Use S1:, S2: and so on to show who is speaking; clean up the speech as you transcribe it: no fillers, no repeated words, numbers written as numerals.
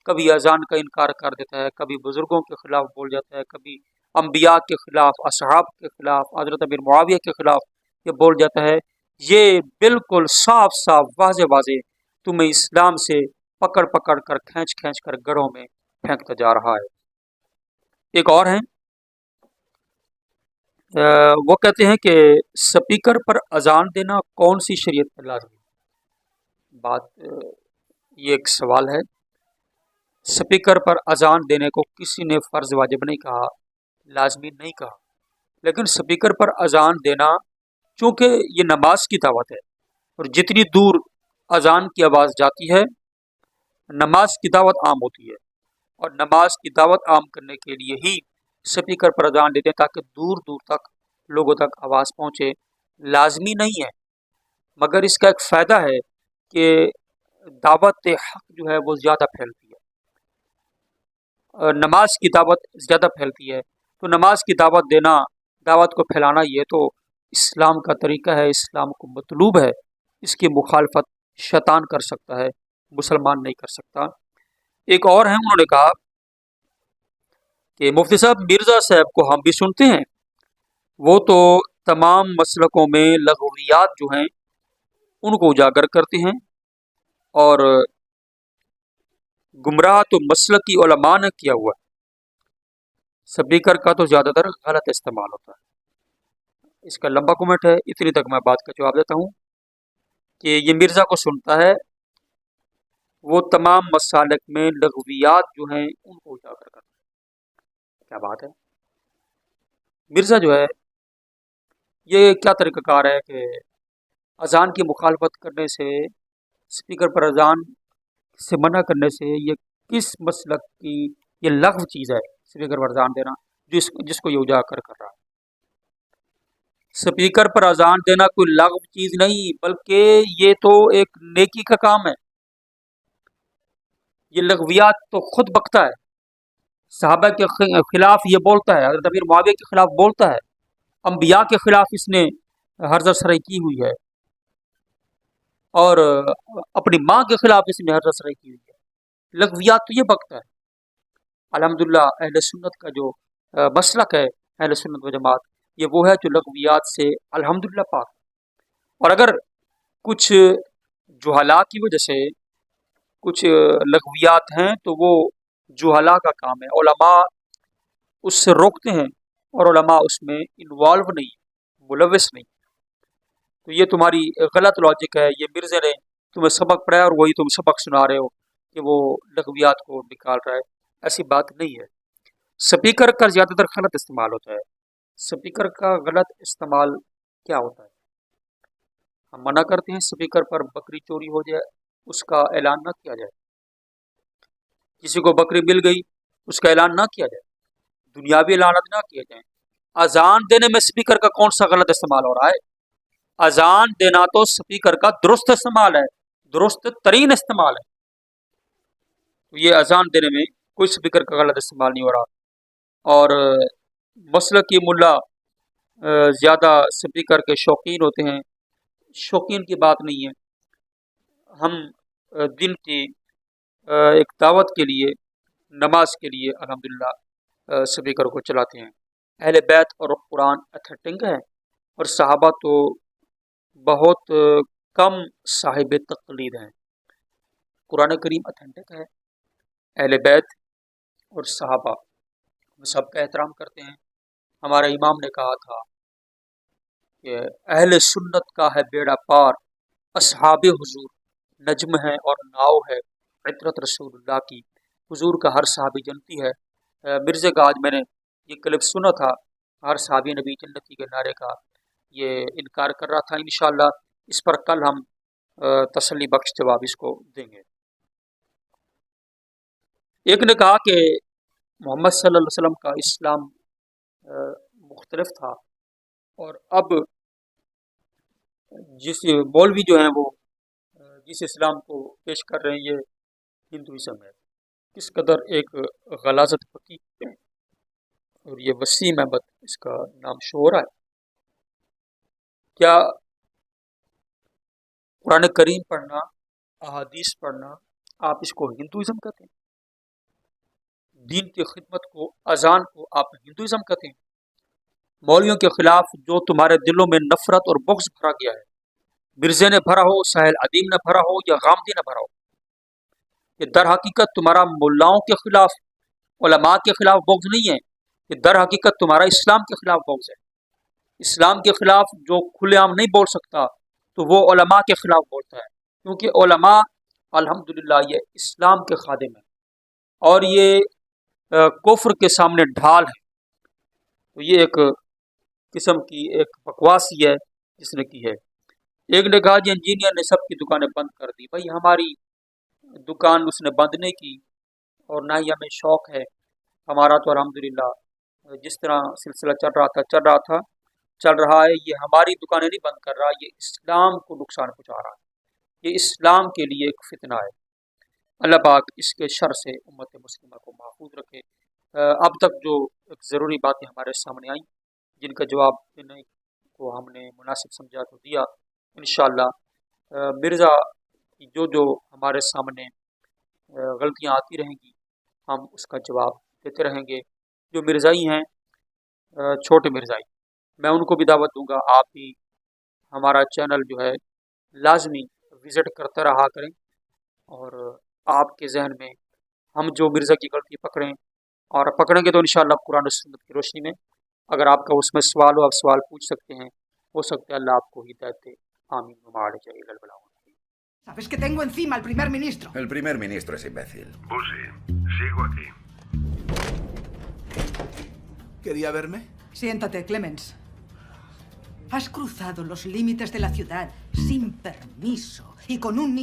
S1: کبھی اذان کا انکار کر دیتا ہے، کبھی بزرگوں کے خلاف بول جاتا ہے، کبھی انبیاء کے خلاف، اصحاب کے خلاف، حضرت امیر معاویہ کے خلاف یہ بول جاتا ہے، یہ بالکل صاف صاف واضح واضح تمہیں اسلام سے پکڑ پکڑ کر کھینچ کھینچ کر گڑھوں میں پھینکتا جا رہا ہے۔ ایک اور ہیں، وہ کہتے ہیں کہ سپیکر پر اذان دینا کون سی شریعت پر لازمی ہے؟ بات یہ ایک سوال ہے۔ سپیکر پر اذان دینے کو کسی نے فرض واجب نہیں کہا، لازمی نہیں کہا، لیکن سپیکر پر اذان دینا چونکہ یہ نماز کی دعوت ہے، اور جتنی دور اذان کی آواز جاتی ہے نماز کی دعوت عام ہوتی ہے، اور نماز کی دعوت عام کرنے کے لیے ہی سپیکر پر اذان دیتے ہیں تاکہ دور دور تک لوگوں تک آواز پہنچے۔ لازمی نہیں ہے، مگر اس کا ایک فائدہ ہے کہ دعوت حق جو ہے وہ زیادہ پھیلتی ہے، اور نماز کی دعوت زیادہ پھیلتی ہے، تو نماز کی دعوت دینا، دعوت کو پھیلانا، یہ تو اسلام کا طریقہ ہے، اسلام کو مطلوب ہے، اس کی مخالفت شیطان کر سکتا ہے، مسلمان نہیں کر سکتا۔ ایک اور ہیں، انہوں نے کہا کہ مفتی صاحب مرزا صاحب کو ہم بھی سنتے ہیں، وہ تو تمام مسلکوں میں لغویات جو ہیں ان کو اجاگر کرتے ہیں، اور گمراہ تو مسلکی علماء نے کیا ہوا ہے۔ سپیکر کا تو زیادہ تر غلط استعمال ہوتا ہے۔ اس کا لمبا کومنٹ ہے، اتنی تک میں بات کا جواب دیتا ہوں کہ یہ مرزا کو سنتا ہے، وہ تمام مسالک میں لغویات جو ہیں ان کو اجاگر کرتا ہے۔ کیا بات ہے! مرزا جو ہے یہ کیا طریقہ کار ہے کہ اذان کی مخالفت کرنے سے، سپیکر پر اذان سے منع کرنے سے، یہ کس مسلک کی یہ لغو چیز ہے سپیکر پر اذان دینا جس کو یہ اجاگر کر رہا ہے؟ سپیکر پر اذان دینا کوئی لغو چیز نہیں، بلکہ یہ تو ایک نیکی کا کام ہے۔ یہ لغویات تو خود بکتا ہے، صحابہ کے خلاف یہ بولتا ہے، حضرت امیر معاویہ کے خلاف بولتا ہے، انبیاء کے خلاف اس نے ہرزہ سرائی کی ہوئی ہے، اور اپنی ماں کے خلاف اس نے ہرزہ سرائی کی ہوئی ہے۔ لغویات تو یہ بکتا ہے۔ الحمدللہ اہل سنت کا جو مسلک ہے، اہل سنت و جماعت، یہ وہ ہے جو لغویات سے الحمدللہ پاک ہے۔ اور اگر کچھ جہلاء کی وجہ سے کچھ لغویات ہیں تو وہ جہلاء کا کام ہے، علماء اس سے روکتے ہیں، اور علماء اس میں انوالو نہیں، ملوث نہیں۔ تو یہ تمہاری غلط لاجک ہے، یہ مرزا نے تمہیں سبق پڑھایا اور وہی تم سبق سنا رہے ہو کہ وہ لغویات کو نکال رہا ہے، ایسی بات نہیں ہے۔ سپیکر کا زیادہ تر غلط استعمال ہوتا ہے۔ سپیکر کا غلط استعمال کیا ہوتا ہے؟ ہم منع کرتے ہیں سپیکر پر بکری چوری ہو جائے اس کا اعلان نہ کیا جائے، کسی کو بکری مل گئی اس کا اعلان نہ کیا جائے، دنیاوی اعلانات نہ کیے جائیں۔ اذان دینے میں سپیکر کا کون سا غلط استعمال ہو رہا ہے؟ اذان دینا تو سپیکر کا درست استعمال ہے، درست ترین استعمال ہے۔ تو یہ اذان دینے میں کوئی سپیکر کا غلط استعمال نہیں ہو رہا۔ اور مسلکی ملا زیادہ سپیکر کے شوقین ہوتے ہیں، شوقین کی بات نہیں ہے۔ ہم دن کی ایک دعوت کے لیے، نماز کے لیے الحمدللہ سپیکر کو چلاتے ہیں۔ اہل بیت اور قرآن اتھینٹک ہے، اور صحابہ تو بہت کم صاحب تقلید ہیں۔ قرآن کریم اتھینٹک ہے، اہل بیت اور صحابہ ہم سب کا احترام کرتے ہیں۔ ہمارے امام نے کہا تھا کہ اہل سنت کا ہے بیڑا پار، اصحاب حضور نجم ہے اور ناؤ ہے عطرت رسول اللہ کی، حضور کا ہر صحابی جنتی ہے۔ مرزا کا آج میں نے یہ کلپ سنا تھا، ہر صحابی نبی جنتی کے نعرے کا یہ انکار کر رہا تھا۔ انشاءاللہ اس پر کل ہم تسلی بخش جواب اس کو دیں گے۔ ایک نے کہا کہ محمد صلی اللہ علیہ وسلم کا اسلام مختلف تھا، اور اب جس مولوی جو ہیں وہ جس اسلام کو پیش کر رہے ہیں یہ ہندوازم ہے۔ کس قدر ایک غلاظت ہوتی ہے، اور یہ وسیم احمد اس کا نام شو ہو رہا ہے۔ کیا قرآن کریم پڑھنا، احادیث پڑھنا، آپ اس کو ہندوازم کہتے ہیں؟ دین کی خدمت کو، اذان کو آپ ہندوازم کہتے ہیں۔ مولویوں کے خلاف جو تمہارے دلوں میں نفرت اور بغض بھرا گیا ہے، مرزے نے بھرا ہو، ساحل عدیم نے بھرا ہو یا غامدی نے بھرا ہو، یہ در حقیقت تمہارا ملاؤں کے خلاف، علماء کے خلاف بغض نہیں ہے، یہ در حقیقت تمہارا اسلام کے خلاف بغض ہے۔ اسلام کے خلاف جو کھلے عام نہیں بول سکتا تو وہ علماء کے خلاف بولتا ہے، کیونکہ علماء الحمدللہ یہ اسلام کے خادم ہیں اور یہ کفر کے سامنے ڈھال ہے۔ تو یہ ایک قسم کی ایک بکواس ہی ہے جس نے کی ہے۔ ایک نے کہا جی انجینئر نے سب کی دکانیں بند کر دی۔ بھائی ہماری دکان اس نے بند نہیں کی اور نہ ہی ہمیں شوق ہے، ہمارا تو الحمدللہ جس طرح سلسلہ چل رہا ہے، یہ ہماری دکانیں نہیں بند کر رہا، یہ اسلام کو نقصان پہنچا رہا ہے، یہ اسلام کے لیے ایک فتنہ ہے۔ اللہ پاک اس کے شر سے امت مسلمہ کو محفوظ رکھے۔ اب تک جو ایک ضروری باتیں ہمارے سامنے آئیں جن کا جواب دینے کو ہم نے مناسب سمجھا تو دیا۔ انشاءاللہ مرزا کی جو ہمارے سامنے غلطیاں آتی رہیں گی ہم اس کا جواب دیتے رہیں گے۔ جو مرزائی ہیں، چھوٹے مرزائی، میں ان کو بھی دعوت دوں گا، آپ بھی ہمارا چینل جو ہے لازمی وزٹ کرتے رہا کریں اور آپ کے ذہن میں ہم جو مرزا کی غلطی پکڑیں اور پکڑیں گے تو انشاءاللہ قرآن و سنت کی روشنی میں اگر آپ کا اس میں سوال ہو آپ سوال پوچھ سکتے ہیں، ہو سکتا ہے اللہ آپ کو ہدایت دے۔ آمین وما علیہ البلاغ۔
S2: ¿Sabes que tengo encima al primer ministro?
S3: El primer ministro es imbécil.
S4: Busi, sigo aquí.
S5: ¿Quería verme?
S2: Siéntate, Clemens. Has cruzado los límites de la ciudad sin permiso y con un niño.